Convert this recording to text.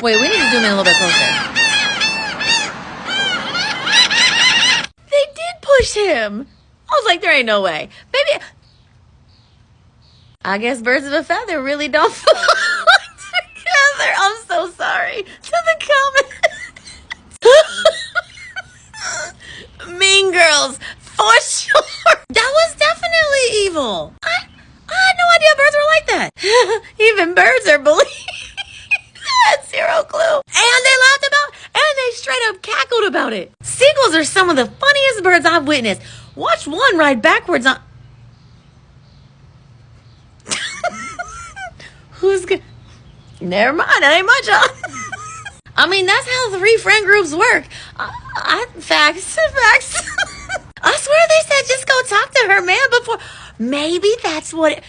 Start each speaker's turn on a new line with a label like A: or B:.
A: Wait, we need to zoom in a little bit closer. They did push him. I was like, there ain't no way. Baby, I guess birds of a feather really don't fall together. I'm so sorry to the comments. Mean Girls, for sure. That was definitely evil. I had no idea birds were like that. Even birds are bullied. I had zero clue. And they laughed about, and they straight up cackled about it. Seagulls are some of the funniest birds I've witnessed. Watch one ride backwards on... Who's good? Never mind, that ain't much, huh? I mean, that's how 3 friend groups work. Facts. I swear they said just go talk to her man before. Maybe that's what...